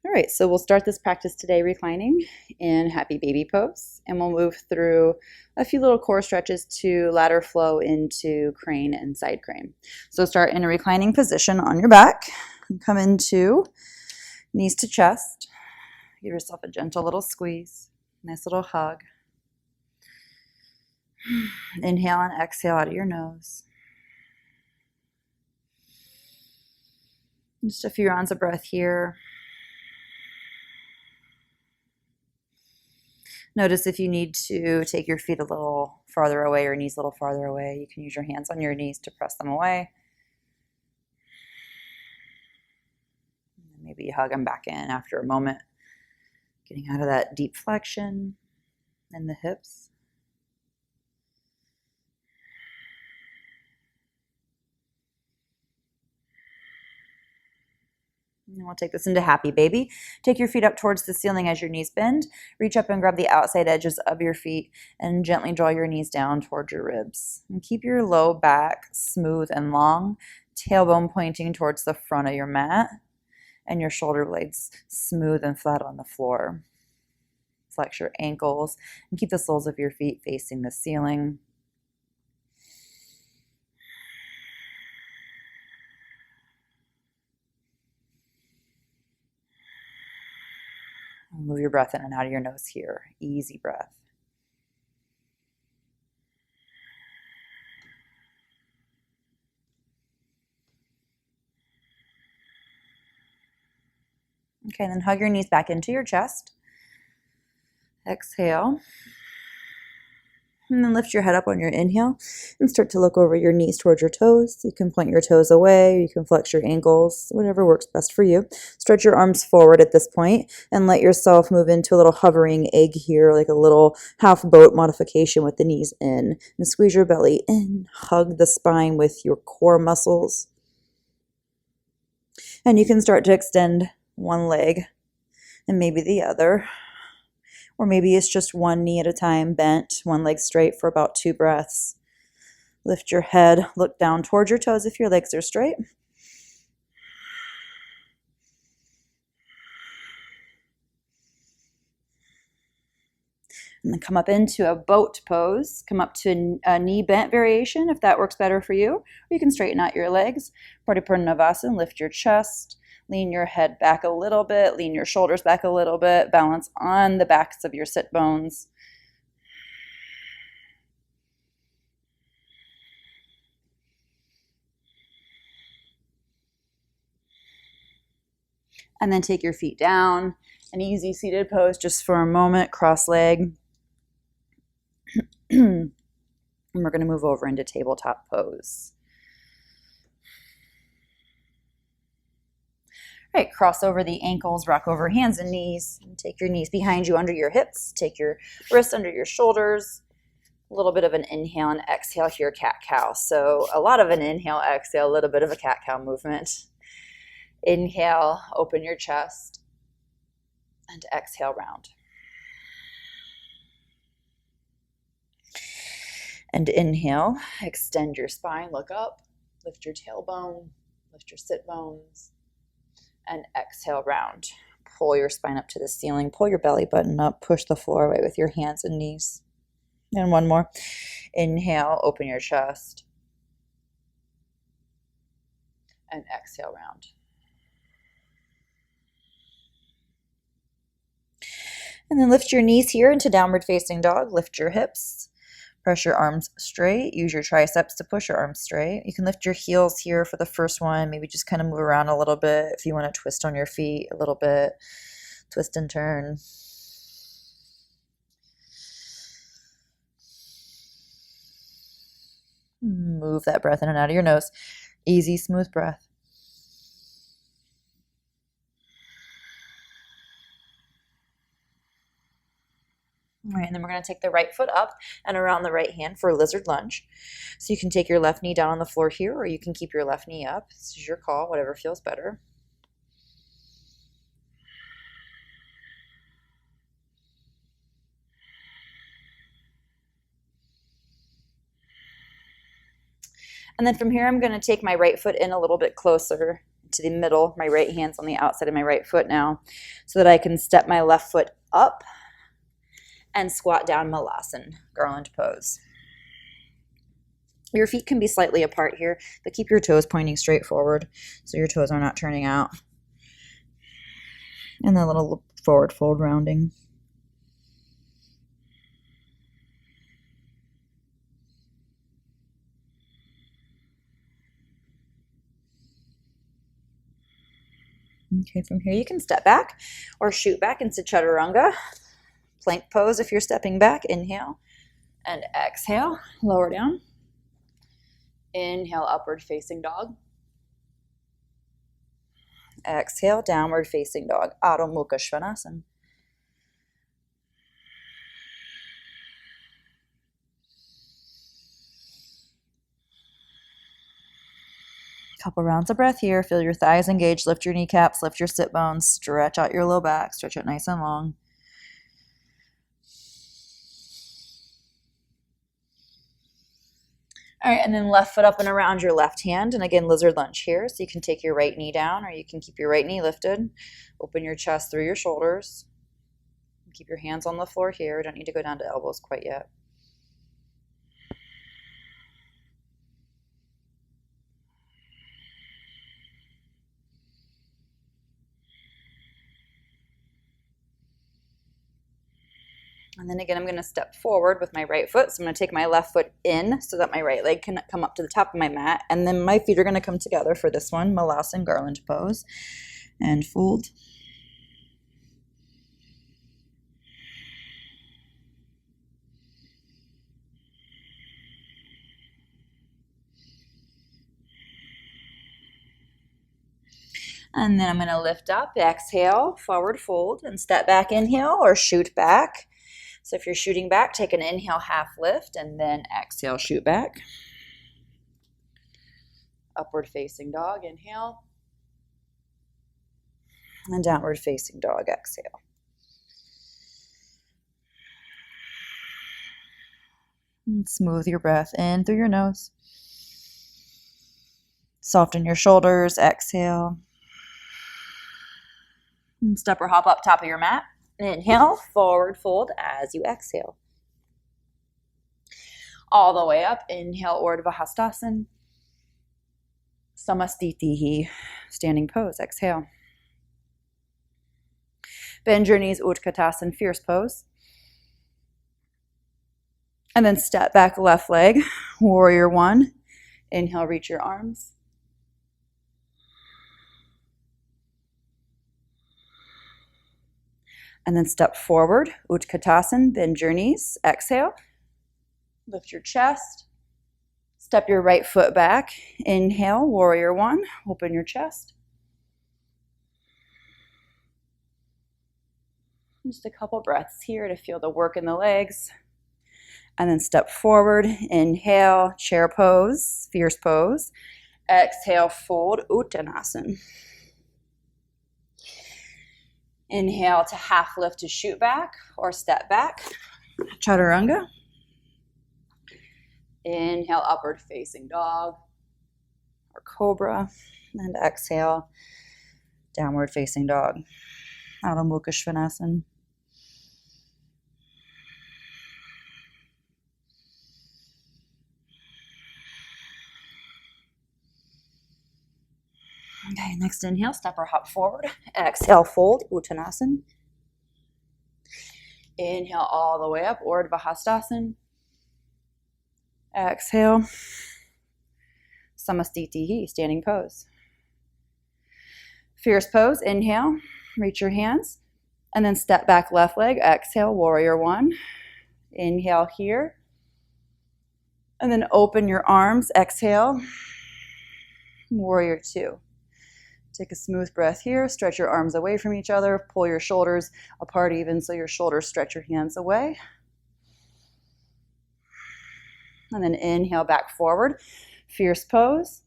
All right, so we'll start this practice today reclining in happy baby pose, and we'll move through a few little core stretches to ladder flow into crane and side crane. So start in a reclining position on your back, and come into knees to chest. Give yourself a gentle little squeeze, nice little hug. Inhale and exhale out of your nose. Just a few rounds of breath here. Notice if you need to take your feet a little farther away, your knees a little farther away. You can use your hands on your knees to press them away. Maybe you hug them back in after a moment, getting out of that deep flexion in the hips. And we'll take this into happy baby. Take your feet up towards the ceiling as your knees bend. Reach up and grab the outside edges of your feet and gently draw your knees down toward your ribs. And keep your low back smooth and long, tailbone pointing towards the front of your mat, and your shoulder blades smooth and flat on the floor. Flex your ankles and keep the soles of your feet facing the ceiling. Move your breath in and out of your nose here. Easy breath. Okay, and then hug your knees back into your chest. Exhale. And then lift your head up on your inhale and start to look over your knees towards your toes. You can point your toes away, you can flex your ankles, whatever works best for you. Stretch your arms forward at this point and let yourself move into a little hovering egg here, like a little half boat modification with the knees in. And squeeze your belly in, hug the spine with your core muscles. And you can start to extend one leg and maybe the other. Or maybe it's just one knee at a time, bent, one leg straight for about 2 breaths. Lift your head, look down towards your toes if your legs are straight. And then come up into a boat pose. Come up to a knee bent variation if that works better for you. Or you can straighten out your legs. Pariparnavasana, lift your chest. Lean your head back a little bit, lean your shoulders back a little bit, balance on the backs of your sit bones. And then take your feet down, an easy seated pose just for a moment, cross leg. And we're going to move over into tabletop pose. All right, cross over the ankles, rock over hands and knees, and take your knees behind you under your hips. Take your wrists under your shoulders. A little bit of an inhale and exhale here, cat-cow. So a lot of an inhale, exhale, a little bit of a cat-cow movement. Inhale, open your chest, and exhale, round. And inhale, extend your spine, look up, lift your tailbone, lift your sit bones. And exhale, round. Pull your spine up to the ceiling. Pull your belly button up. Push the floor away with your hands and knees. And one more. Inhale, open your chest. And exhale, round. And then lift your knees here into downward facing dog. Lift your hips. Press your arms straight. Use your triceps to push your arms straight. You can lift your heels here for the first one. Maybe just kind of move around a little bit. If you want to twist on your feet a little bit, twist and turn. Move that breath in and out of your nose. Easy, smooth breath. All right, and then we're going to take the right foot up and around the right hand for a lizard lunge. So you can take your left knee down on the floor here, or you can keep your left knee up. This is your call, whatever feels better. And then from here, I'm going to take my right foot in a little bit closer to the middle. My right hand's on the outside of my right foot now, so that I can step my left foot up and squat down Malasana, garland pose. Your feet can be slightly apart here, but keep your toes pointing straight forward so your toes are not turning out. And a little forward fold rounding. Okay, from here you can step back or shoot back into Chaturanga. Plank pose if you're stepping back. Inhale and exhale, lower down. Inhale, upward facing dog. Exhale, downward facing dog, Adho Mukha Svanasana. Couple rounds of breath here. Feel your thighs engage, lift your kneecaps, lift your sit bones, stretch out your low back, stretch it nice and long. All right, and then left foot up and around your left hand. And again, lizard lunge here. So you can take your right knee down or you can keep your right knee lifted. Open your chest through your shoulders. Keep your hands on the floor here. Don't need to go down to elbows quite yet. And then again, I'm going to step forward with my right foot. So I'm going to take my left foot in so that my right leg can come up to the top of my mat. And then my feet are going to come together for this one, Malasana garland pose. And fold. And then I'm going to lift up, exhale, forward fold, and step back, inhale, or shoot back. So if you're shooting back, take an inhale, half lift, and then exhale, shoot back. Upward facing dog, inhale. And downward facing dog, exhale. And smooth your breath in through your nose. Soften your shoulders, exhale. And step or hop up top of your mat. Inhale, forward fold as you exhale. All the way up, inhale, Urdhva Hastasana. Samastitihi, standing pose, exhale. Bend your knees, Utkatasana, fierce pose. And then step back, left leg, warrior one. Inhale, reach your arms. And then step forward, Utkatasana, bend your knees, exhale. Lift your chest. Step your right foot back. Inhale, warrior one, open your chest. Just a couple breaths here to feel the work in the legs. And then step forward, inhale, chair pose, fierce pose. Exhale, fold, Uttanasana. Inhale to half lift to shoot back or step back, Chaturanga. Inhale, upward facing dog or cobra. And exhale, downward facing dog, Adho Mukha Svanasana. Okay, next inhale, step or hop forward. Exhale, fold, Uttanasana. Inhale all the way up, Urdhva Hastasana. Exhale, Samastitihi, standing pose. Fierce pose, inhale, reach your hands. And then step back, left leg, exhale, warrior one. Inhale here. And then open your arms, exhale, warrior two. Take a smooth breath here. Stretch your arms away from each other. Pull your shoulders apart even so your shoulders stretch your hands away. And then inhale back forward. Fierce pose.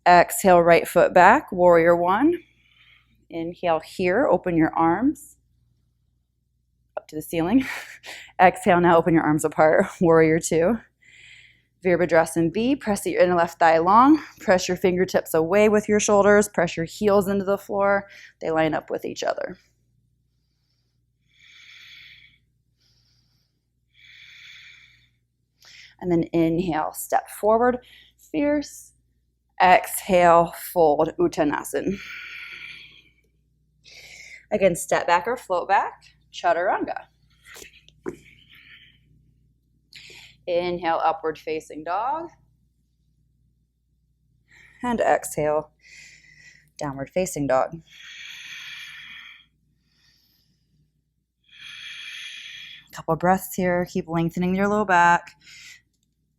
Exhale, right foot back. Warrior one. Inhale here. Open your arms up to the ceiling. Exhale, now open your arms apart. Warrior two. Virabhadrasana B, press your inner left thigh long, press your fingertips away with your shoulders, press your heels into the floor. They line up with each other. And then inhale, step forward, fierce. Exhale, fold, Uttanasana. Again, step back or float back, Chaturanga. Inhale, upward facing dog. And exhale, downward facing dog. Couple breaths here. Keep lengthening your low back.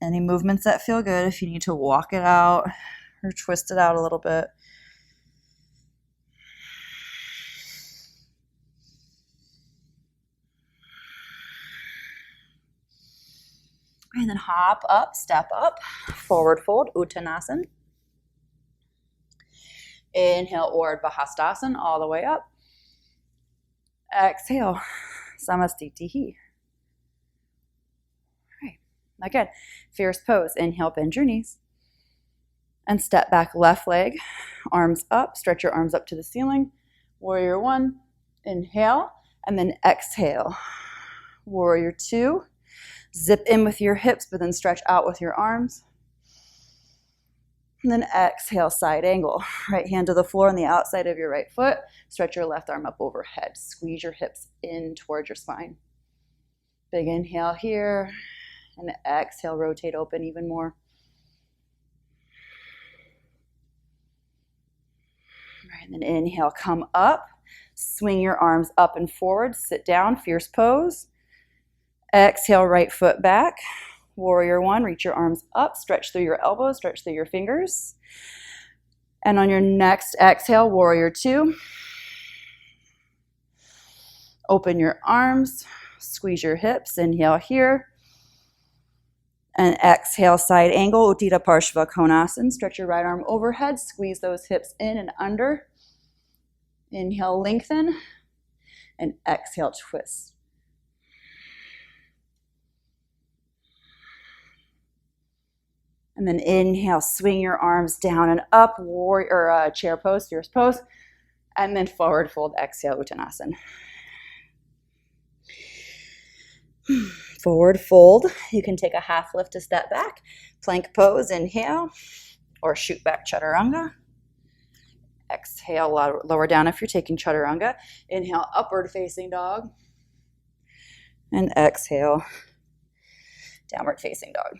Any movements that feel good, if you need to walk it out or twist it out a little bit. And then hop up, step up, forward fold, Uttanasana. Inhale, Urdhva Hastasana, all the way up. Exhale, Samastitihi. All right, again, fierce pose. Inhale, bend your knees. And step back, left leg, arms up, stretch your arms up to the ceiling. Warrior one, inhale, and then exhale. Warrior two. Zip in with your hips, but then stretch out with your arms. And then exhale, side angle. Right hand to the floor on the outside of your right foot. Stretch your left arm up overhead. Squeeze your hips in towards your spine. Big inhale here. And exhale, rotate open even more. Right, and then inhale, come up. Swing your arms up and forward. Sit down, fierce pose. Exhale, right foot back. Warrior one, reach your arms up, stretch through your elbows, stretch through your fingers. And on your next exhale, warrior two. Open your arms, squeeze your hips, inhale here. And exhale, side angle, Uttita Parshva Konasana. Stretch your right arm overhead, squeeze those hips in and under. Inhale, lengthen. And exhale, twist. And then inhale, swing your arms down and up, warrior chair pose, fierce pose. And then forward fold, exhale, Uttanasana. Forward fold. You can take a half lift to step back. Plank pose, inhale. Or shoot back, Chaturanga. Exhale, lower down if you're taking Chaturanga. Inhale, upward facing dog. And exhale, downward facing dog.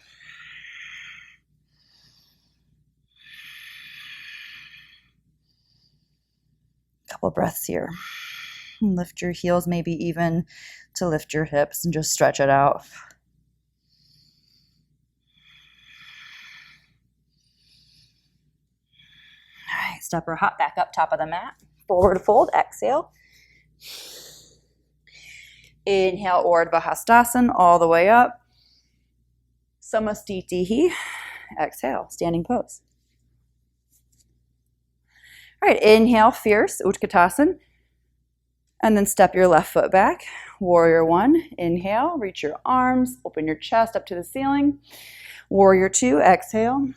Couple breaths here. Lift your heels, maybe even to lift your hips and just stretch it out. All right, step or hop back up top of the mat. Forward fold, exhale. Inhale, Urdhva Hastasana, all the way up. Samastitihi. Exhale, standing pose. All right, inhale, fierce, Utkatasana. And then step your left foot back. Warrior one, inhale, reach your arms, open your chest up to the ceiling. Warrior two, exhale.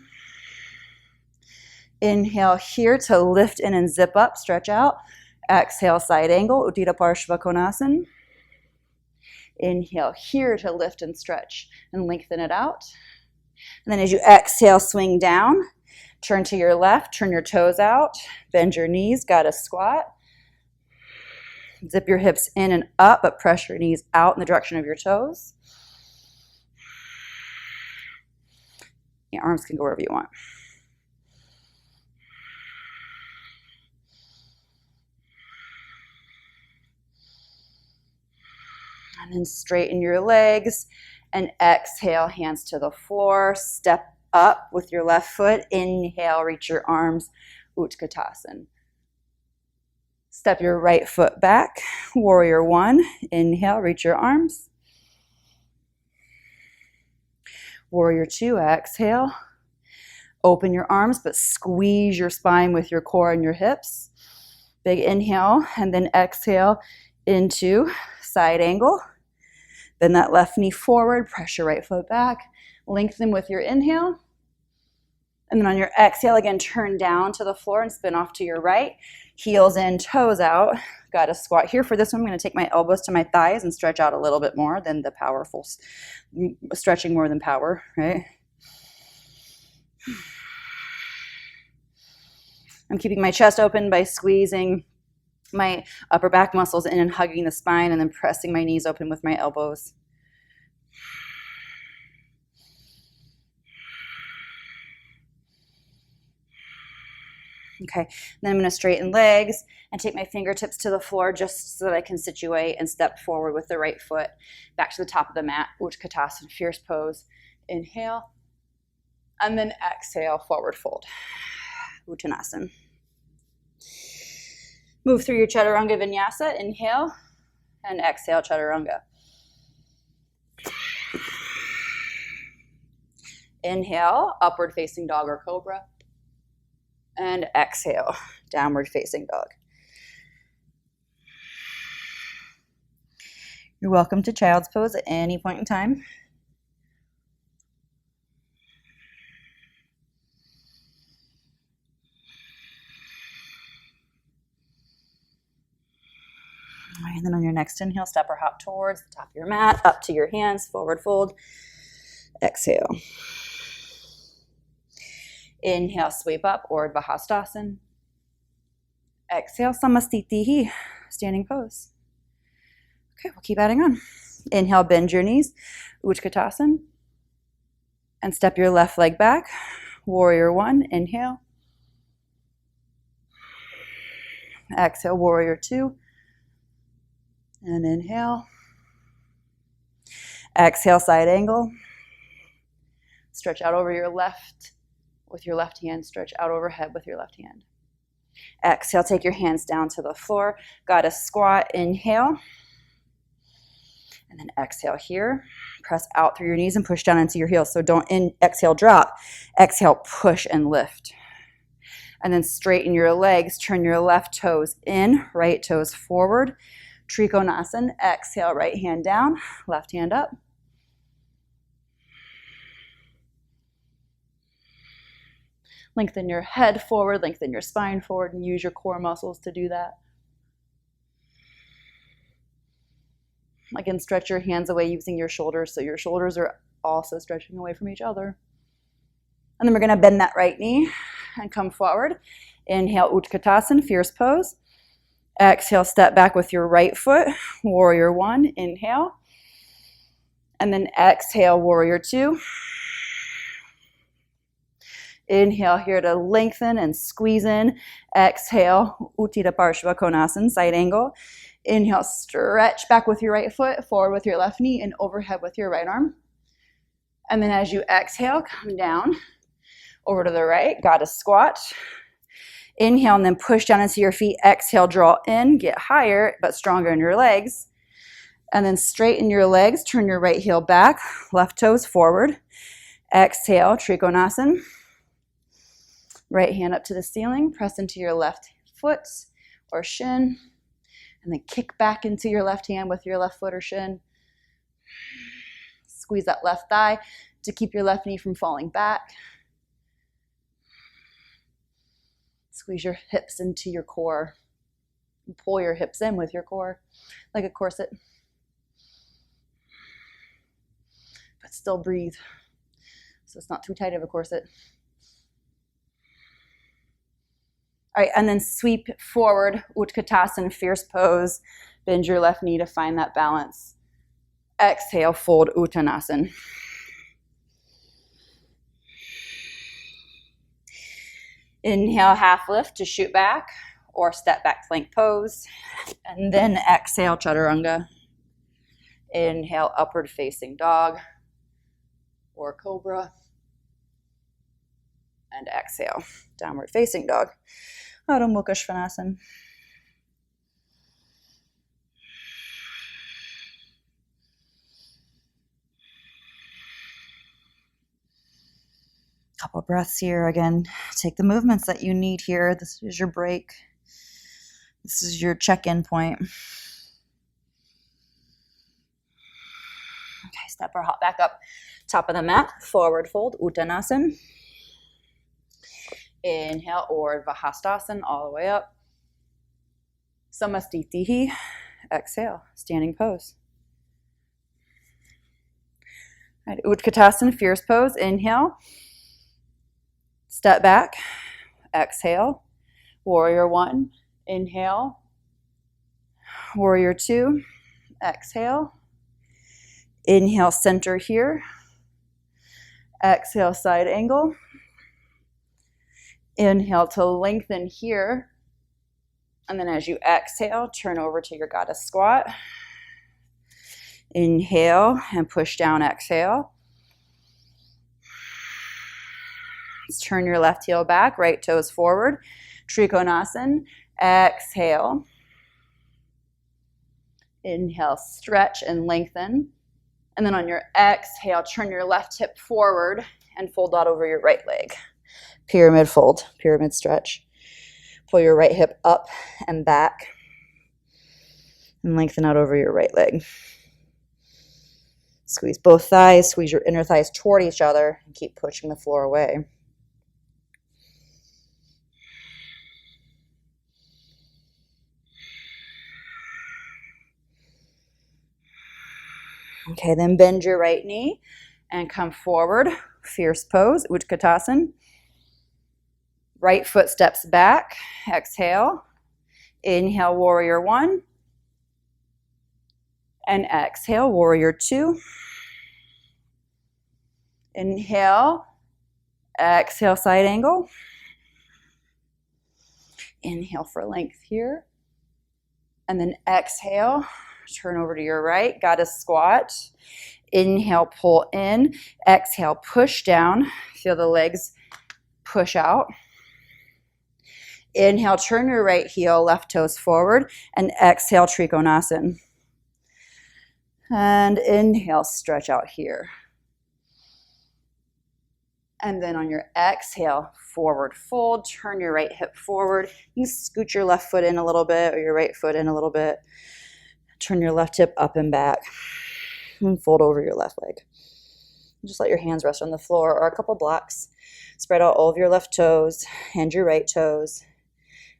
Inhale here to lift in and zip up, stretch out. Exhale, side angle, Uttita Parshva Konasana. Inhale here to lift and stretch and lengthen it out. And then as you exhale, swing down. Turn to your left, turn your toes out, bend your knees, gotta squat. Zip your hips in and up, but press your knees out in the direction of your toes. Your arms can go wherever you want. And then straighten your legs and exhale, hands to the floor. Step up with your left foot. Inhale, reach your arms, Utkatasana. Step your right foot back. Warrior one. Inhale, reach your arms. Warrior two, exhale. Open your arms, but squeeze your spine with your core and your hips. Big inhale, and then exhale into side angle. Bend that left knee forward, press your right foot back. Lengthen with your inhale. And then on your exhale, again, turn down to the floor and spin off to your right. Heels in, toes out. Got a squat here. For this one, I'm going to take my elbows to my thighs and stretch out a little bit more than the powerful, stretching more than power, right? I'm keeping my chest open by squeezing my upper back muscles in and hugging the spine, and then pressing my knees open with my elbows. Okay, then I'm going to straighten legs and take my fingertips to the floor just so that I can situate and step forward with the right foot back to the top of the mat. Utkatasana, fierce pose. Inhale, and then exhale, forward fold. Uttanasana. Move through your Chaturanga Vinyasa. Inhale, and exhale, Chaturanga. Inhale, upward facing dog or cobra. And exhale, downward facing dog. You're welcome to child's pose at any point in time. All right, and then on your next inhale, step or hop towards the top of your mat, up to your hands, forward fold. Exhale. Inhale, sweep up, Urdhva Hastasana. Exhale, Samastitihi, standing pose. Okay, we'll keep adding on. Inhale, bend your knees, Utkatasana. And step your left leg back, Warrior One. Inhale. Exhale, Warrior Two. And inhale. Exhale, side angle. Stretch out over your left with your left hand. Stretch out overhead with your left hand. Exhale, take your hands down to the floor. Got a squat. Inhale. And then exhale here. Press out through your knees and push down into your heels. So don't exhale, drop. Exhale, push and lift. And then straighten your legs. Turn your left toes in, right toes forward. Trikonasana. Exhale, right hand down, left hand up. Lengthen your head forward, lengthen your spine forward, and use your core muscles to do that. Again, stretch your hands away using your shoulders, so your shoulders are also stretching away from each other. And then we're going to bend that right knee and come forward. Inhale, Utkatasana, fierce pose. Exhale, step back with your right foot, Warrior One. Inhale. And then exhale, Warrior Two. Inhale here to lengthen and squeeze in. Exhale, Uttita Parshva Konasana, side angle. Inhale, stretch back with your right foot, forward with your left knee, and overhead with your right arm. And then as you exhale, come down over to the right. Got a squat. Inhale and then push down into your feet. Exhale, draw in, get higher but stronger in your legs. And then straighten your legs. Turn your right heel back, left toes forward. Exhale, Trikonasana. Right hand up to the ceiling, press into your left foot or shin, and then kick back into your left hand with your left foot or shin. Squeeze that left thigh to keep your left knee from falling back. Squeeze your hips into your core. Pull your hips in with your core like a corset. But still breathe, so it's not too tight of a corset. All right, and then sweep forward, Utkatasana, fierce pose. Bend your left knee to find that balance. Exhale, fold, Uttanasana. Inhale, half lift to shoot back or step back plank pose. And then exhale, Chaturanga. Inhale, upward facing dog or cobra. And exhale, downward facing dog. Adho Mukha Svanasana. Couple breaths here. Again, take the movements that you need here. This is your break. This is your check-in point. Okay, Step or hop back up, top of the mat, forward fold, Uttanasana. Inhale, Urdhva Hastasana, all the way up. Samastitihi, exhale, standing pose. All right, Utkatasana, fierce pose, inhale. Step back, exhale. Warrior one, inhale. Warrior two, exhale. Inhale, center here. Exhale, side angle. Inhale to lengthen here. And then as you exhale, turn over to your goddess squat. Inhale and push down, exhale. Let's turn your left heel back, right toes forward. Trikonasana, exhale. Inhale, stretch and lengthen. And then on your exhale, turn your left hip forward and fold out over your right leg. Pyramid fold, pyramid stretch. Pull your right hip up and back and lengthen out over your right leg. Squeeze both thighs, squeeze your inner thighs toward each other and keep pushing the floor away. Okay, then bend your right knee and come forward. Fierce pose, Utkatasana. Right foot steps back. Exhale. Inhale, warrior one. And exhale, warrior two. Inhale. Exhale, side angle. Inhale for length here. And then exhale. Turn over to your right, goddess squat. Inhale, pull in. Exhale, push down. Feel the legs push out. Inhale, turn your right heel, left toes forward, and exhale, Trikonasana. And inhale, stretch out here. And then on your exhale, forward fold, turn your right hip forward. You scoot your left foot in a little bit or your right foot in a little bit. Turn your left hip up and back and fold over your left leg. Just let your hands rest on the floor or a couple blocks. Spread out all of your left toes and your right toes,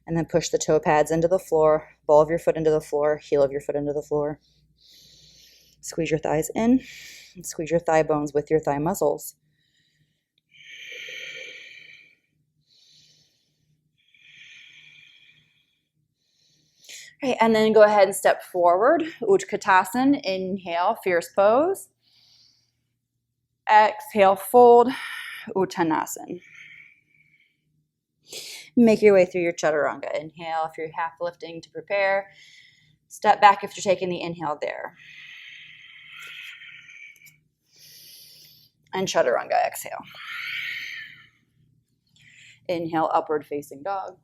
and then push the toe pads into the floor, ball of your foot into the floor, heel of your foot into the floor. Squeeze your thighs in and squeeze your thigh bones with your thigh muscles. Okay, and then go ahead and step forward. Utkatasana, inhale, fierce pose. Exhale, fold, Uttanasana. Make your way through your chaturanga. Inhale if you're half lifting to prepare. Step back if you're taking the inhale there. And chaturanga, exhale. Inhale, upward facing dog.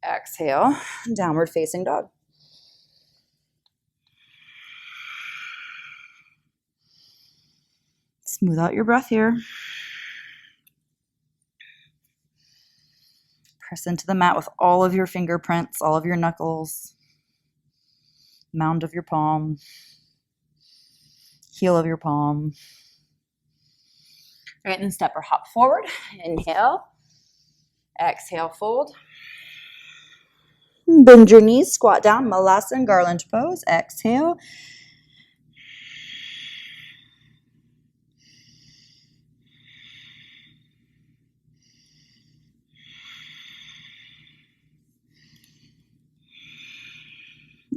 Exhale, downward facing dog. Smooth out your breath here. Press into the mat with all of your fingerprints, all of your knuckles, mound of your palm, heel of your palm. All right, and then step or hop forward. Inhale. Exhale, fold. Bend your knees, squat down, Malasana, garland pose. Exhale.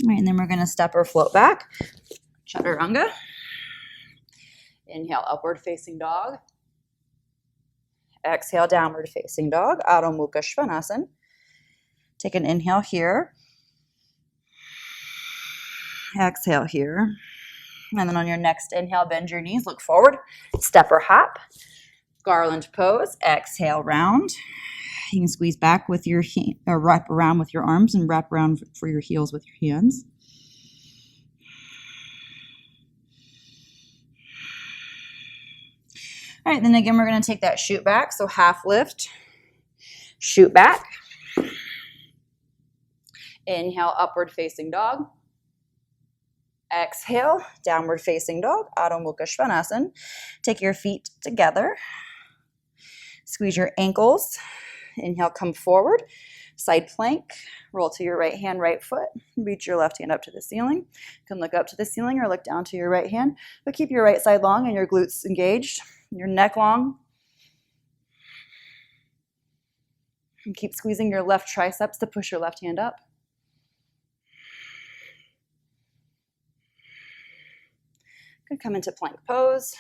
All right, and then we're going to step or float back. Chaturanga. Inhale, upward facing dog. Exhale, downward facing dog. Adho Mukha Svanasana. Take an inhale here. Exhale here. And then on your next inhale, bend your knees, look forward. Step or hop. Garland pose. Exhale, round. You can squeeze back with your or wrap around with your arms and wrap around for your heels with your hands. All right, then again, we're going to take that shoot back. So half lift, shoot back. Inhale, upward facing dog. Exhale, downward facing dog, Adho Mukha Svanasana. Take your feet together. Squeeze your ankles. Inhale, come forward. Side plank. Roll to your right hand, right foot. Reach your left hand up to the ceiling. You can look up to the ceiling or look down to your right hand, but keep your right side long and your glutes engaged, your neck long. And keep squeezing your left triceps to push your left hand up. Good, come into plank pose.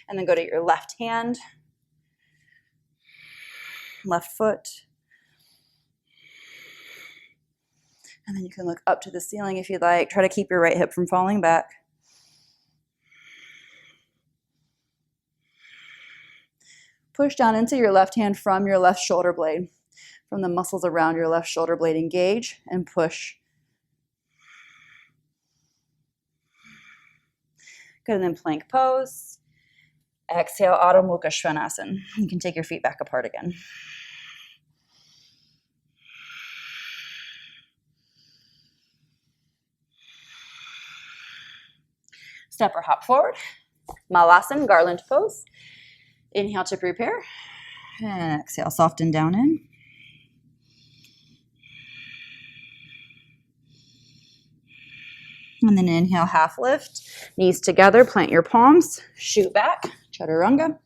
And then go to your left hand, left foot. And then you can look up to the ceiling if you'd like. Try to keep your right hip from falling back. Push down into your left hand from your left shoulder blade. From the muscles around your left shoulder blade, engage and push. Good, and then plank pose. Exhale, Adho Mukha Svanasana. You can take your feet back apart again. Step or hop forward. Malasana, garland pose. Inhale to prepare. And exhale, soften down in. And then inhale, half lift. Knees together, plant your palms. Shoot back, chaturanga.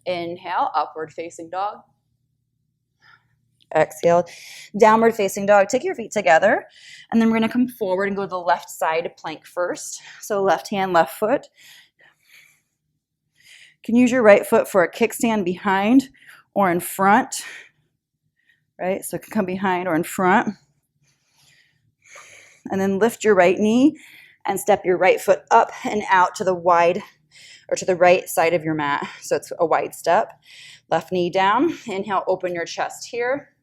Inhale, upward facing dog. Exhale, downward facing dog. Take your feet together. And then we're going to come forward and go to the left side plank first. So left hand, left foot. You can use your right foot for a kickstand behind or in front. Right? So it can come behind or in front. And then lift your right knee and step your right foot up and out to the wide or to the right side of your mat. So it's a wide step. Left knee down. Inhale, open your chest here.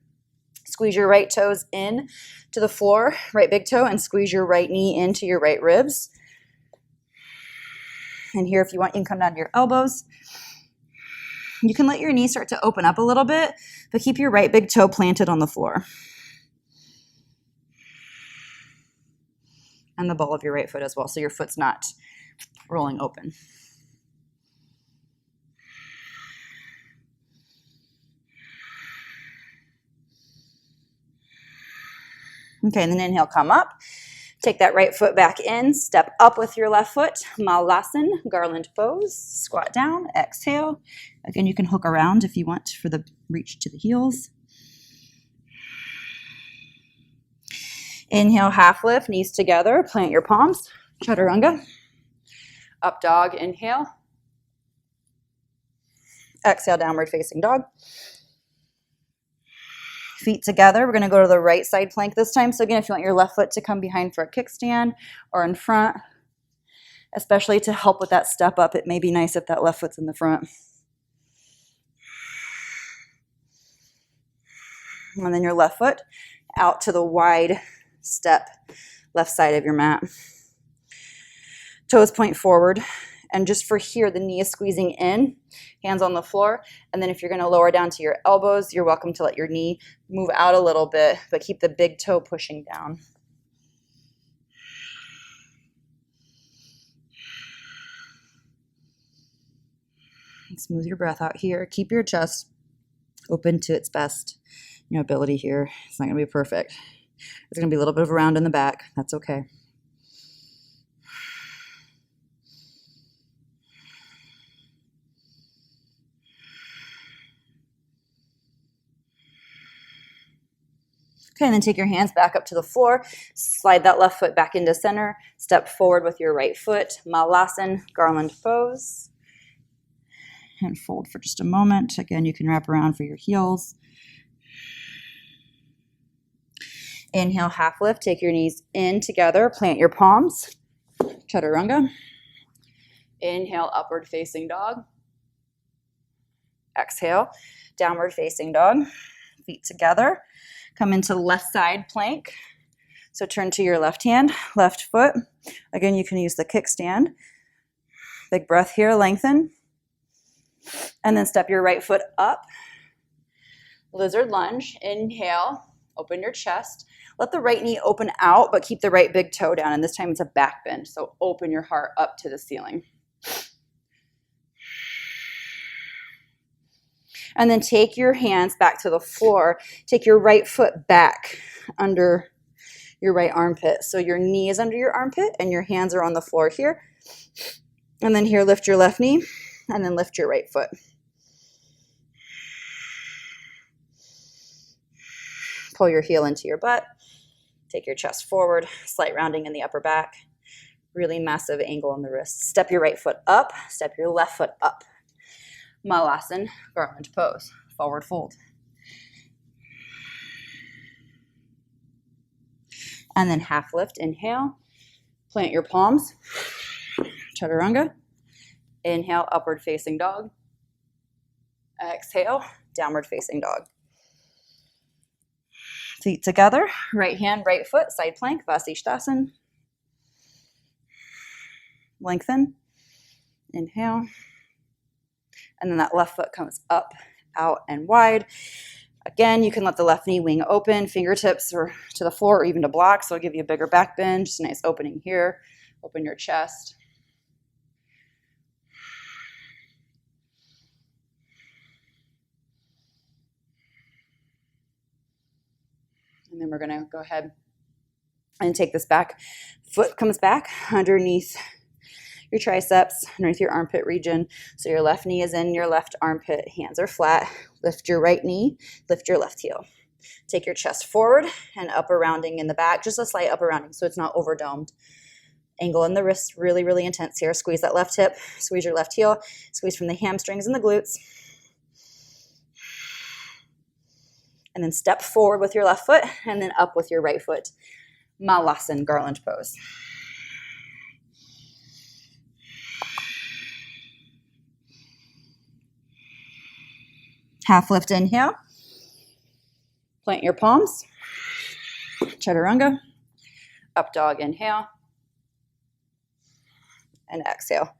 Squeeze your right toes in to the floor, right big toe, and squeeze your right knee into your right ribs. And here, if you want, you can come down to your elbows. You can let your knee start to open up a little bit, but keep your right big toe planted on the floor. And the ball of your right foot as well, so your foot's not rolling open. Okay, and then inhale, come up. Take that right foot back in, step up with your left foot, Malasana, garland pose, squat down, exhale. Again, you can hook around if you want for the reach to the heels. Inhale, half lift, knees together, plant your palms, chaturanga. Up dog, inhale. Exhale, downward facing dog. Feet together. We're going to go to the right side plank this time. So again, if you want your left foot to come behind for a kickstand or in front, especially to help with that step up, it may be nice if that left foot's in the front. And then your left foot out to the wide step, left side of your mat. Toes point forward. And just for here, the knee is squeezing in, hands on the floor. And then if you're going to lower down to your elbows, you're welcome to let your knee move out a little bit, but keep the big toe pushing down. And smooth your breath out here. Keep your chest open to its best ability here. It's not going to be perfect. There's going to be a little bit of a round in the back. That's okay. Okay, and then take your hands back up to the floor. Slide that left foot back into center. Step forward with your right foot. Malasana, garland pose. And fold for just a moment. Again, you can wrap around for your heels. Inhale, half lift. Take your knees in together. Plant your palms. Chaturanga. Inhale, upward facing dog. Exhale, downward facing dog. Feet together. Come into left side plank. So turn to your left hand, left foot. Again, you can use the kickstand. Big breath here, lengthen. And then step your right foot up. Lizard lunge. Inhale, Open your chest. Let the right knee open out, but keep the right big toe down. And this time it's a back bend. So open your heart up to the ceiling. And then take your hands back to the floor. Take your right foot back under your right armpit. So your knee is under your armpit and your hands are on the floor here. And then here, lift your left knee and then lift your right foot. Pull your heel into your butt. Take your chest forward, slight rounding in the upper back. Really massive angle in the wrist. Step your right foot up, step your left foot up. Malasana, garland pose, forward fold. And then half lift, inhale. Plant your palms, chaturanga. Inhale, upward facing dog. Exhale, downward facing dog. Feet together, right hand, right foot, side plank, Vasisthasana. Lengthen, inhale. And then that left foot comes up, out, and wide. Again, you can let the left knee wing open, fingertips or to the floor or even to block, so it'll give you a bigger back bend. Just a nice opening here. Open your chest. And then we're going to go ahead and take this back. Foot comes back underneath your triceps, underneath your armpit region. So your left knee is in your left armpit, hands are flat. Lift your right knee, lift your left heel. Take your chest forward and upper rounding in the back, just a slight upper rounding so it's not overdomed. Angle in the wrist, really, really intense here. Squeeze that left hip, squeeze your left heel, squeeze from the hamstrings and the glutes. And then step forward with your left foot and then up with your right foot. Malasana, garland pose. Half lift, inhale. Plant your palms. Chaturanga. Up dog, inhale. And exhale.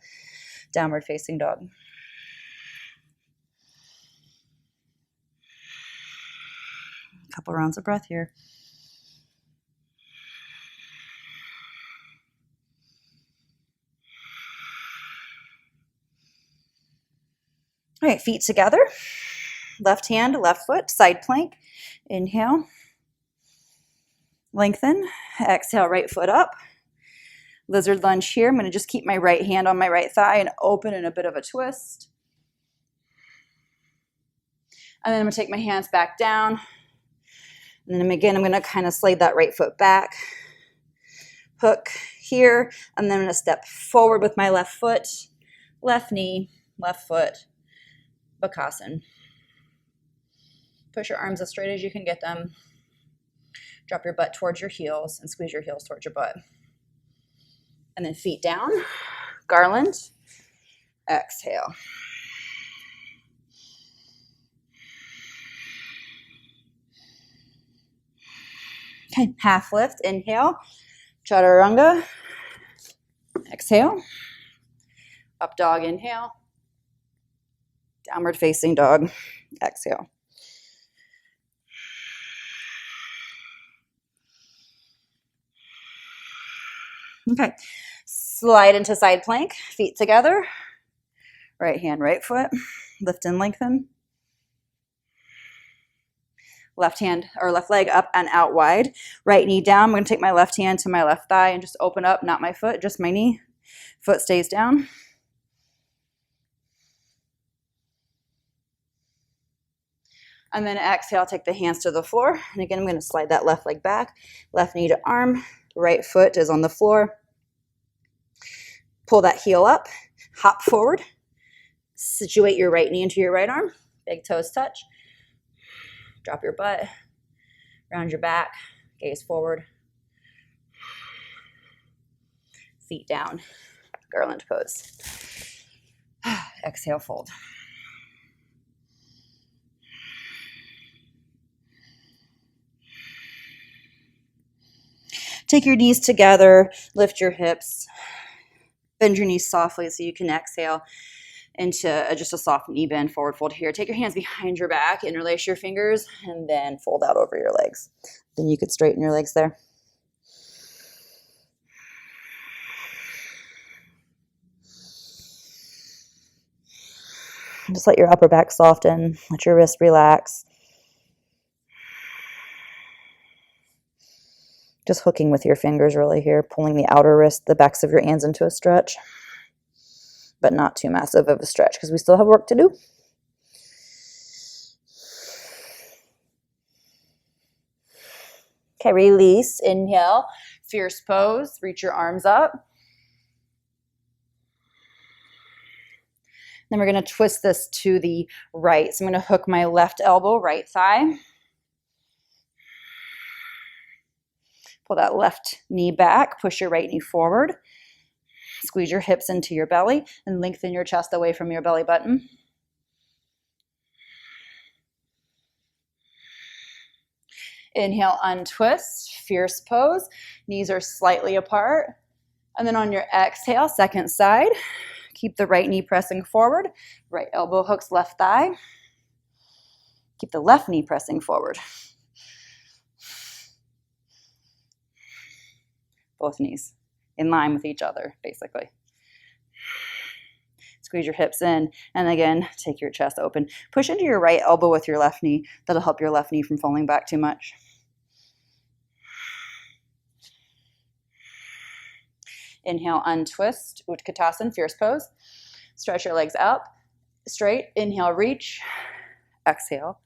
Downward facing dog. A couple rounds of breath here. All right, feet together. Left hand, left foot, side plank. Inhale. Lengthen. Exhale, right foot up. Lizard lunge here. I'm going to just keep my right hand on my right thigh and open in a bit of a twist. And then I'm going to take my hands back down. And then again, I'm going to kind of slide that right foot back. Hook here. And then I'm going to step forward with my left foot, left knee, left foot, Bakasana. Push your arms as straight as you can get them. Drop your butt towards your heels and squeeze your heels towards your butt. And then feet down, garland, exhale. Okay, half lift, inhale, chaturanga, exhale, up dog, inhale, downward facing dog, exhale. Okay, slide into side plank, feet together, right hand, right foot, lift and lengthen. Left hand or left leg up and out wide. Right knee down. I'm going to take my left hand to my left thigh and just open up, not my foot, just my knee. Foot stays down. And then exhale, take the hands to the floor. And again, I'm going to slide that left leg back, left knee to arm, right foot is on the floor. Pull that heel up, hop forward, situate your right knee into your right arm, big toes touch. Drop your butt, round your back, gaze forward, feet down, garland pose. Exhale, fold. Take your knees together, lift your hips, bend your knees softly so you can exhale. into just a soft knee bend, forward fold here. Take your hands behind your back, interlace your fingers, and then fold out over your legs. Then you could straighten your legs there. Just let your upper back soften, let your wrist relax. Just hooking with your fingers really here, pulling the outer wrist, the backs of your hands into a stretch, but not too massive of a stretch because we still have work to do. Okay, release, inhale, fierce pose, reach your arms up. Then we're going to twist this to the right. So I'm going to hook my left elbow, right thigh. Pull that left knee back, push your right knee forward. Squeeze your hips into your belly and lengthen your chest away from your belly button. Inhale, untwist, fierce pose. Knees are slightly apart. And then on your exhale, second side. Keep the right knee pressing forward. Right elbow hooks left thigh. Keep the left knee pressing forward. Both knees in line with each other, basically. Squeeze your hips in, and again, take your chest open. Push into your right elbow with your left knee. That'll help your left knee from falling back too much. Inhale, untwist, Utkatasana, fierce pose. Stretch your legs up, straight. Inhale, reach. Exhale,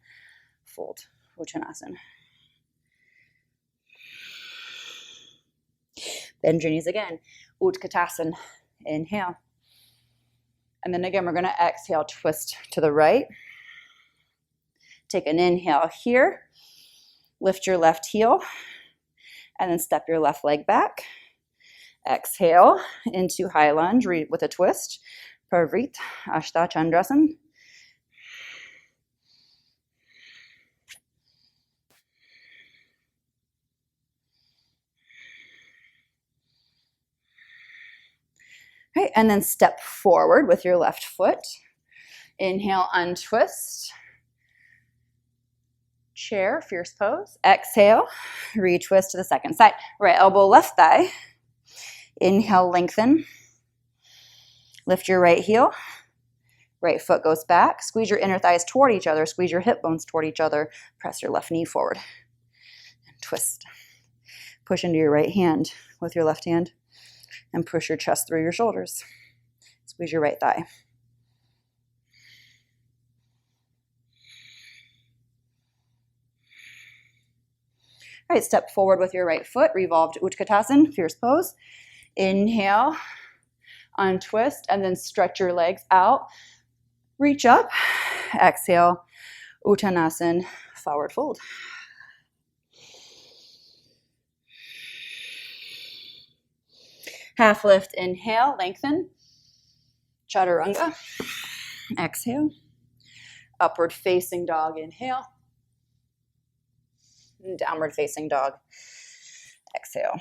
fold, Uttanasana. Bend your knees again, Utkatasana. Inhale. And then again, we're going to exhale, twist to the right. Take an inhale here. Lift your left heel. And then step your left leg back. Exhale into high lunge with a twist. Parvrit Ashta Chandrasana. Right, and then step forward with your left foot. Inhale, untwist. Chair, fierce pose. Exhale, retwist to the second side. Right elbow, left thigh. Inhale, lengthen. Lift your right heel. Right foot goes back. Squeeze your inner thighs toward each other. Squeeze your hip bones toward each other. Press your left knee forward. And twist. Push into your right hand with your left hand. And push your chest through your shoulders. Squeeze your right thigh. All right, step forward with your right foot. Revolved Utkatasana, fierce pose. Inhale, untwist, and then stretch your legs out. Reach up. Exhale, Uttanasana, forward fold. Half lift, inhale, lengthen. Chaturanga. Exhale. Upward facing dog, inhale. And downward facing dog. Exhale.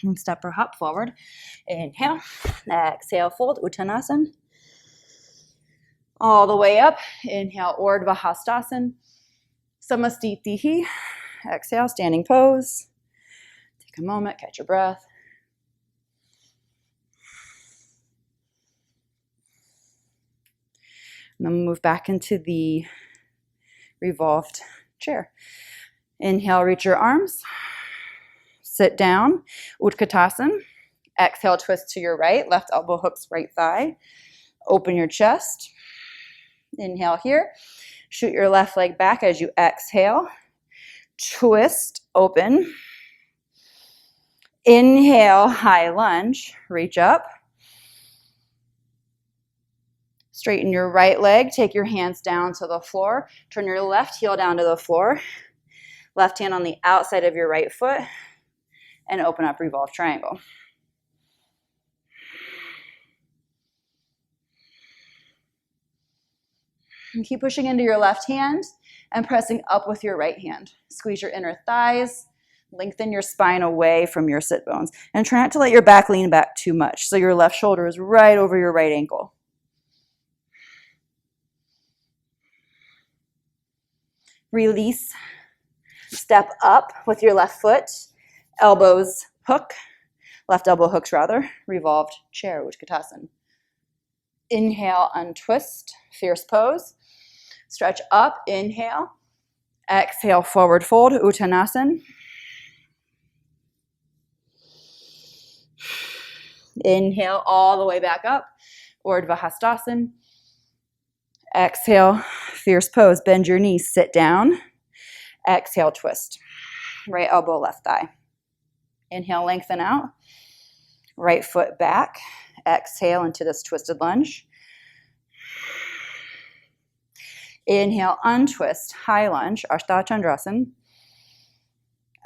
And step or hop forward. Inhale. Exhale, fold, Uttanasana. All the way up. Inhale, Urdhva Hastasana. Samastitihi. Exhale, standing pose. Take a moment, catch your breath. And then move back into the revolved chair. Inhale, reach your arms. Sit down, Utkatasana. Exhale, twist to your right. Left elbow hooks right thigh. Open your chest. Inhale here. Shoot your left leg back as you exhale. Twist, open. Inhale, high lunge. Reach up. Straighten your right leg. Take your hands down to the floor. Turn your left heel down to the floor. Left hand on the outside of your right foot. And open up, revolve triangle. And keep pushing into your left hand. and pressing up with your right hand. Squeeze your inner thighs, lengthen your spine away from your sit bones, and try not to let your back lean back too much so your left shoulder is right over your right ankle. Release. Step up with your left foot, elbows hook, left elbow hooks rather, revolved chair, Utkatasana. Inhale, untwist, fierce pose. Stretch up, inhale. Exhale, forward fold, Uttanasana. Inhale all the way back up, Urdhva Hastasana. Exhale, fierce pose, bend your knees, sit down. Exhale, twist. Right elbow, left thigh. Inhale, lengthen out. Right foot back. Exhale into this twisted lunge. Inhale, untwist, high lunge, Ashtha Chandrasana.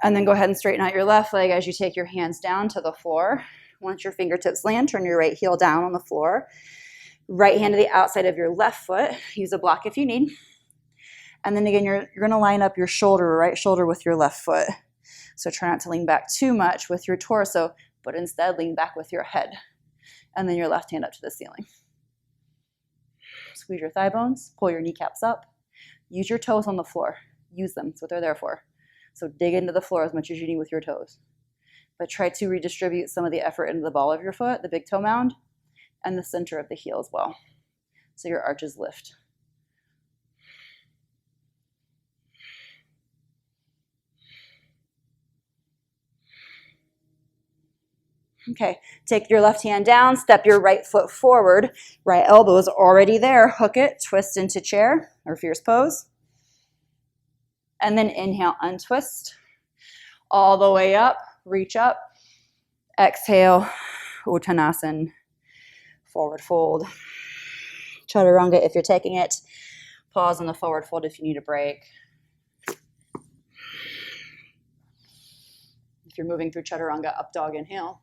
And then go ahead and straighten out your left leg as you take your hands down to the floor. Once your fingertips land, turn your right heel down on the floor. Right hand to the outside of your left foot. Use a block if you need. And then again, you're going to line up your shoulder, right shoulder with your left foot. So try not to lean back too much with your torso, but instead lean back with your head. And then your left hand up to the ceiling. Squeeze your thigh bones, pull your kneecaps up. Use your toes on the floor. Use them. That's what they're there for. So dig into the floor as much as you need with your toes. But try to redistribute some of the effort into the ball of your foot, the big toe mound, and the center of the heel as well. So your arches lift. Okay, take your left hand down, step your right foot forward. Right elbow is already there. Hook it, twist into chair or fierce pose. And then inhale, untwist. All the way up, reach up. Exhale, Uttanasana, forward fold. Chaturanga if you're taking it. Pause on the forward fold if you need a break. If you're moving through Chaturanga, up dog, inhale.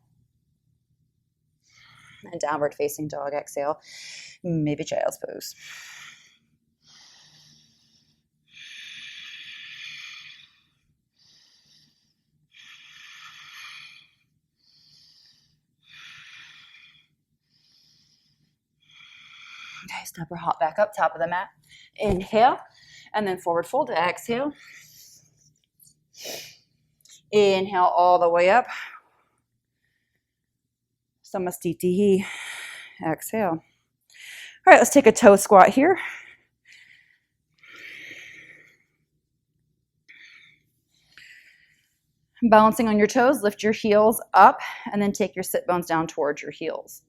And downward facing dog, exhale. Maybe child's pose. Okay, step or hop back up, top of the mat. Inhale, and then forward fold, exhale. Inhale all the way up. Samastitihi. Exhale. All right, let's take a toe squat here. Balancing on your toes, lift your heels up and then take your sit bones down towards your heels.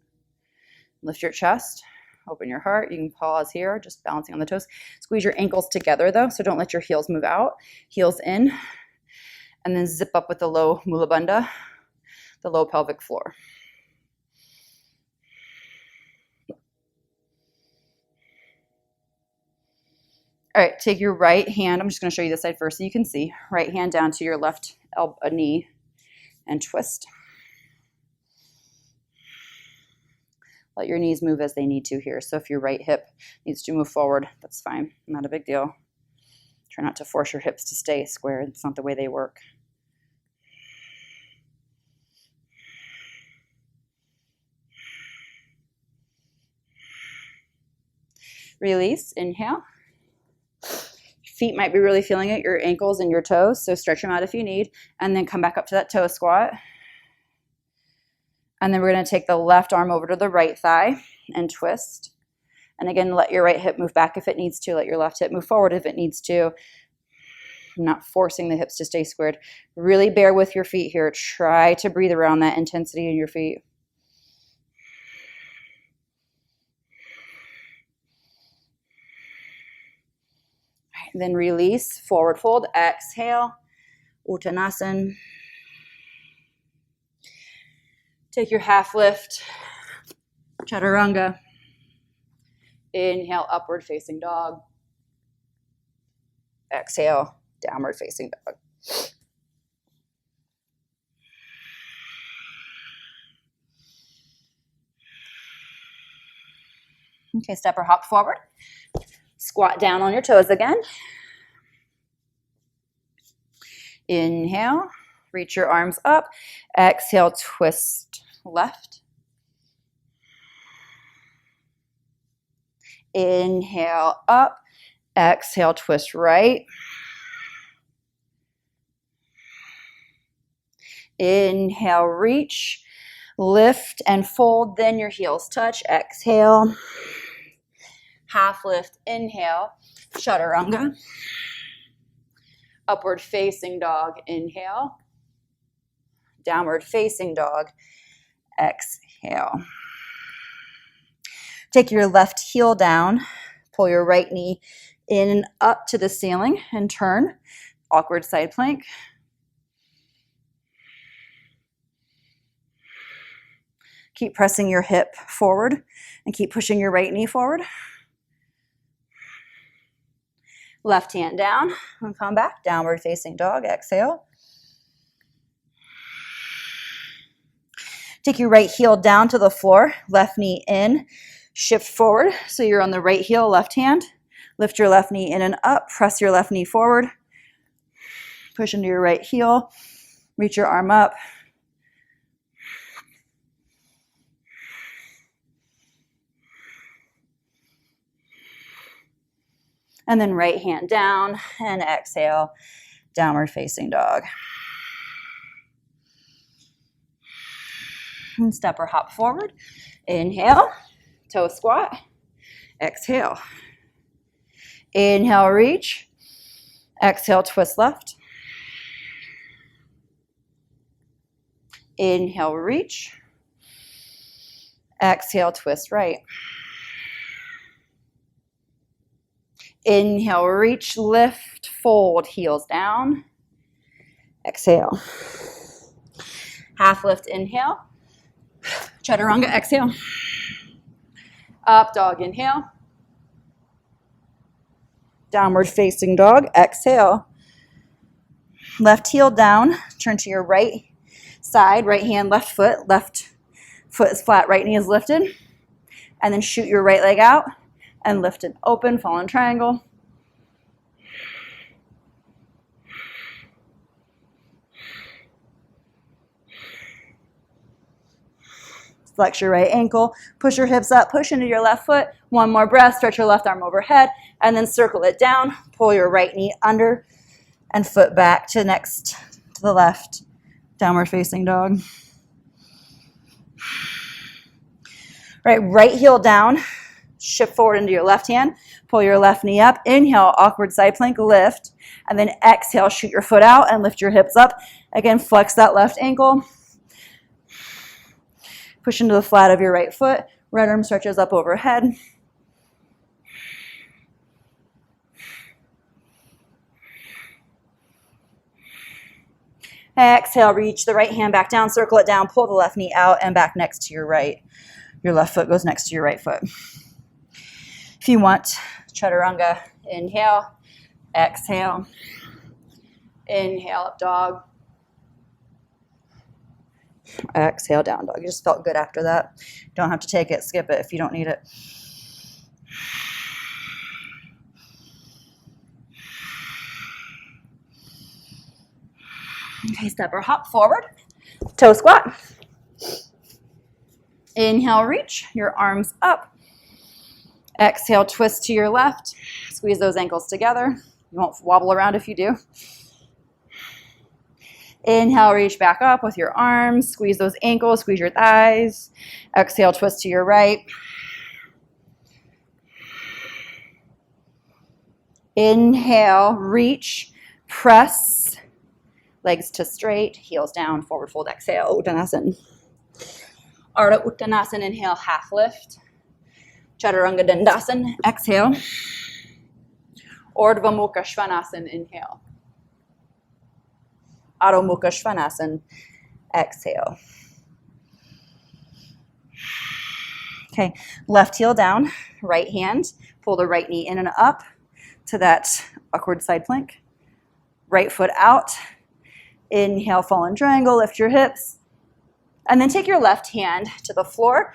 Lift your chest, open your heart. You can pause here, just balancing on the toes. Squeeze your ankles together though, so don't let your heels move out. Heels in, and then zip up with the low Mula Bandha, the low pelvic floor. All right, take your right hand. I'm just going to show you this side first so you can see. Right hand down to your left knee and twist. Let your knees move as they need to here. So if your right hip needs to move forward, that's fine. Not a big deal. Try not to force your hips to stay square. It's not the way they work. Release, inhale. Feet might be really feeling it, your ankles and your toes, so stretch them out if you need, and then come back up to that toe squat. And then we're going to take the left arm over to the right thigh and twist. And again, let your right hip move back if it needs to. Let your left hip move forward if it needs to. I'm not forcing the hips to stay squared. Really bear with your feet here. Try to breathe around that intensity in your feet. Then release, forward fold, exhale, Uttanasana. Take your half lift, Chaturanga. Inhale, upward facing dog. Exhale, downward facing dog. Okay, step or hop forward. Squat down on your toes again. Inhale, reach your arms up. Exhale, twist left. Inhale, up. Exhale, twist right. Inhale, reach, lift and fold, then your heels touch. Exhale, half lift, inhale, chaturanga. Upward facing dog, inhale. Downward facing dog, exhale. Take your left heel down, pull your right knee in and up to the ceiling and turn. Awkward side plank. Keep pressing your hip forward and keep pushing your right knee forward. Left hand down and come back. Downward facing dog, exhale. Take your right heel down to the floor, left knee in, shift forward. So you're on the right heel, left hand. Lift your left knee in and up, press your left knee forward. Push into your right heel, reach your arm up. And then right hand down and exhale, downward facing dog. And step or hop forward. Inhale, toe squat. Exhale. Inhale, reach. Exhale, twist left. Inhale, reach. Exhale, twist right. Inhale, reach, lift, fold, heels down. Exhale. Half lift, inhale. Chaturanga, exhale. Up dog, inhale. Downward facing dog, exhale. Left heel down, turn to your right side, right hand, left foot is flat, right knee is lifted. And then shoot your right leg out and lift it open, fallen triangle. Flex your right ankle, push your hips up, push into your left foot. One more breath, stretch your left arm overhead, and then circle it down. Pull your right knee under and foot back to the left. Downward facing dog. Right heel down, shift forward into your left hand, pull your left knee up. Inhale, awkward side plank, lift, and then exhale, shoot your foot out and lift your hips up. Again, flex that left ankle. Push into the flat of your right foot. Right arm stretches up overhead. Exhale, reach the right hand back down, circle it down, pull the left knee out and back next to your right. Your left foot goes next to your right foot. If you want, chaturanga, inhale, exhale, inhale, up dog. Exhale, down dog. You just felt good after that. Don't have to take it, skip it if you don't need it. Okay, step or hop forward. Toe squat. Inhale, reach your arms up. Exhale, twist to your left. Squeeze those ankles together. You won't wobble around if you do. Inhale, reach back up with your arms. Squeeze those ankles, squeeze your thighs. Exhale, twist to your right. Inhale, reach, press. Legs to straight, heels down, forward fold, exhale, Uttanasana. Ardha Uttanasana, inhale, half lift. Chaturanga Dandasana, exhale. Urdhva Mukha Svanasana, inhale. Adho Mukha Svanasana, exhale. Okay, left heel down, right hand, pull the right knee in and up to that awkward side plank. Right foot out. Inhale, fallen triangle, lift your hips. And then take your left hand to the floor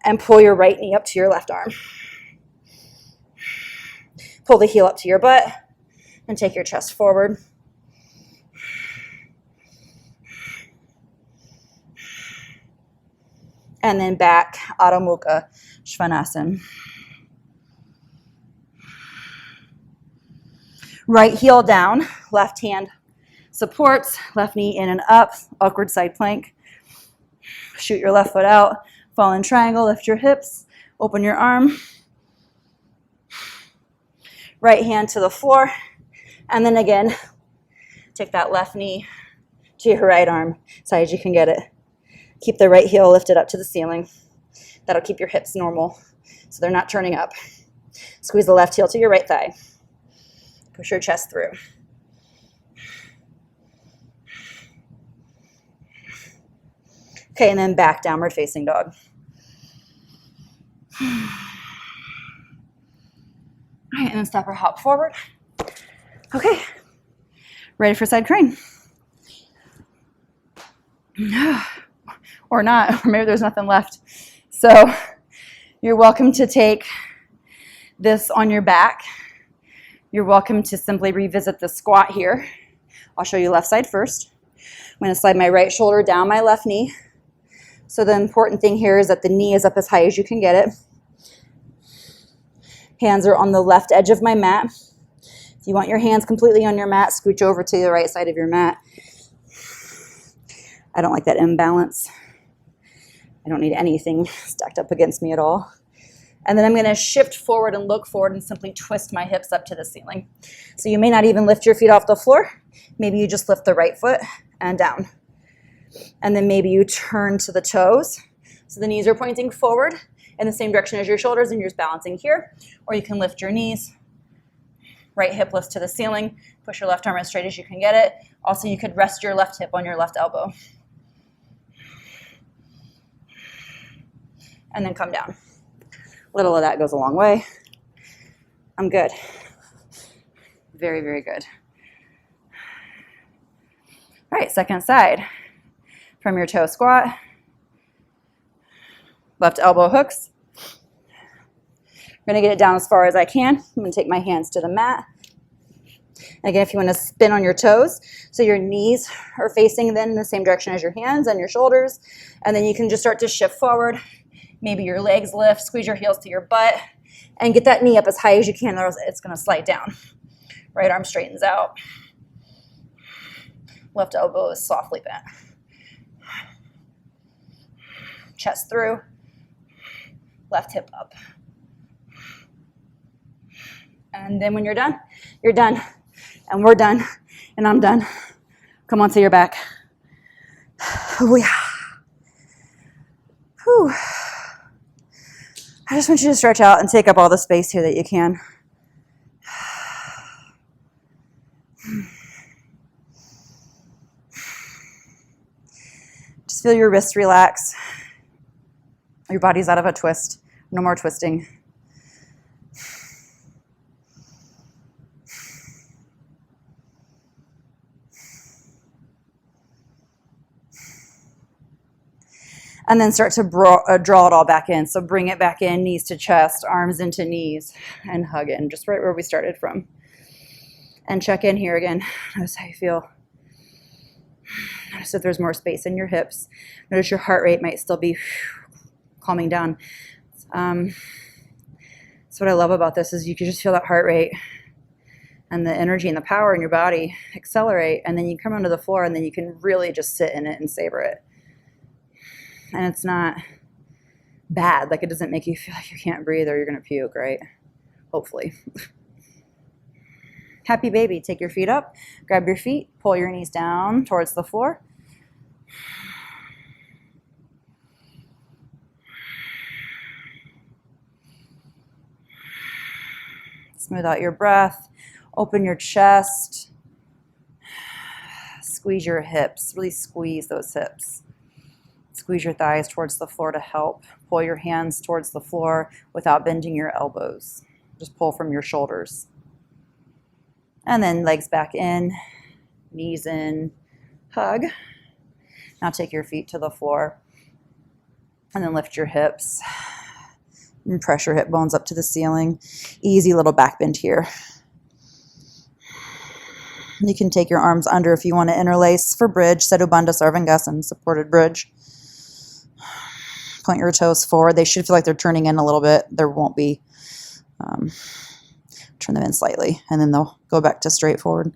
and pull your right knee up to your left arm. Pull the heel up to your butt and take your chest forward. And then back, Adho Mukha Svanasana. Right heel down, left hand supports, left knee in and up, awkward side plank. Shoot your left foot out, fall in triangle, lift your hips, open your arm. Right hand to the floor, and then again, take that left knee to your right arm, as high as you can get it. Keep the right heel lifted up to the ceiling. That'll keep your hips normal, so they're not turning up. Squeeze the left heel to your right thigh. Push your chest through. Okay, and then back, downward facing dog. All right, and then step or hop forward. Okay, ready for side crane. Or not, or maybe there's nothing left. So you're welcome to take this on your back. You're welcome to simply revisit the squat here. I'll show you left side first. I'm going to slide my right shoulder down my left knee. So the important thing here is that the knee is up as high as you can get it. Hands are on the left edge of my mat. If you want your hands completely on your mat, scooch over to the right side of your mat. I don't like that imbalance. I don't need anything stacked up against me at all. And then I'm going to shift forward and look forward and simply twist my hips up to the ceiling. So you may not even lift your feet off the floor. Maybe you just lift the right foot and down. And then maybe you turn to the toes. So the knees are pointing forward in the same direction as your shoulders, and you're just balancing here. Or you can lift your knees. Right hip lifts to the ceiling. Push your left arm as straight as you can get it. Also, you could rest your left hip on your left elbow. And then come down. Little of that goes a long way. I'm good. Very, very good. All right, second side. From your toe squat. Left elbow hooks. I'm going to get it down as far as I can. I'm going to take my hands to the mat. And again, if you want to spin on your toes, so your knees are facing then in the same direction as your hands and your shoulders. And then you can just start to shift forward. Maybe your legs lift, squeeze your heels to your butt, and get that knee up as high as you can, or else it's going to slide down. Right arm straightens out. Left elbow is softly bent. Chest through. Left hip up. And then when you're done, you're done. And we're done. And I'm done. Come on to your back. Ooh, yeah. Whew. I just want you to stretch out and take up all the space here that you can. Just feel your wrists relax. Your body's out of a twist. No more twisting. And then start to draw it all back in. So bring it back in, knees to chest, arms into knees, and hug in, just right where we started from. And check in here again. Notice how you feel. Notice if there's more space in your hips. Notice your heart rate might still be calming down. So what I love about this is you can just feel that heart rate and the energy and the power in your body accelerate, and then you come onto the floor, and then you can really just sit in it and savor it. And it's not bad. Like, it doesn't make you feel like you can't breathe or you're going to puke, right? Hopefully. Happy baby. Take your feet up. Grab your feet. Pull your knees down towards the floor. Smooth out your breath. Open your chest. Squeeze your hips. Really squeeze those hips. Squeeze your thighs towards the floor to help. Pull your hands towards the floor without bending your elbows. Just pull from your shoulders. And then legs back in, knees in, hug. Now take your feet to the floor. And then lift your hips. And press your hip bones up to the ceiling. Easy little back bend here. You can take your arms under if you want to interlace for bridge, Setu Bandha Sarvangasana, supported bridge. Point your toes forward. They should feel like they're turning in a little bit. There won't be. Turn them in slightly, and then they'll go back to straight forward.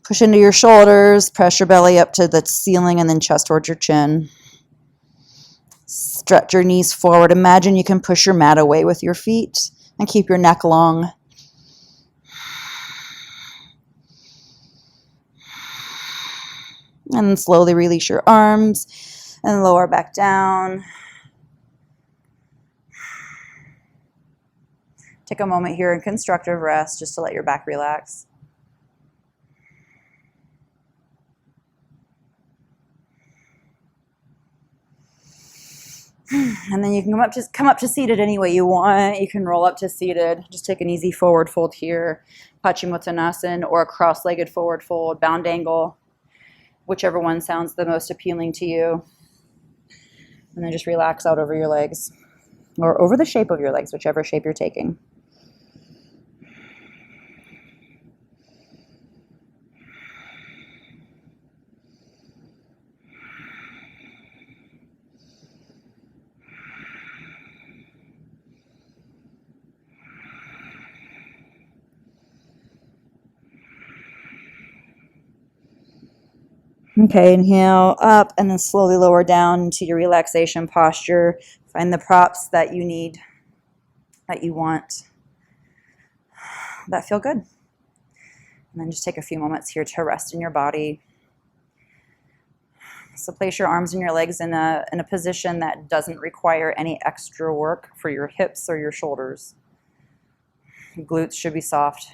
Push into your shoulders, press your belly up to the ceiling, and then chest towards your chin. Stretch your knees forward. Imagine you can push your mat away with your feet and keep your neck long. And then slowly release your arms and lower back down. Take a moment here in constructive rest just to let your back relax. And then you can come up to seated any way you want. You can roll up to seated. Just take an easy forward fold here, Paschimottanasana, or a cross-legged forward fold, bound angle, whichever one sounds the most appealing to you. And then just relax out over your legs, or over the shape of your legs, whichever shape you're taking. Okay, inhale up and then slowly lower down into your relaxation posture. Find the props that you need, that you want, that feel good. And then just take a few moments here to rest in your body. So place your arms and your legs in a position that doesn't require any extra work for your hips or your shoulders. Glutes should be soft.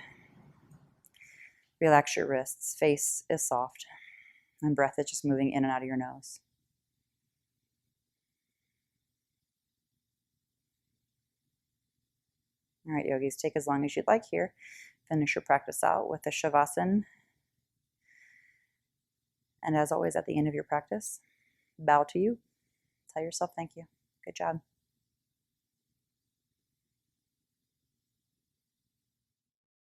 Relax your wrists. Face is soft. And breath is just moving in and out of your nose. All right, yogis, take as long as you'd like here. Finish your practice out with the Shavasana. And as always, at the end of your practice, bow to you. Tell yourself thank you. Good job.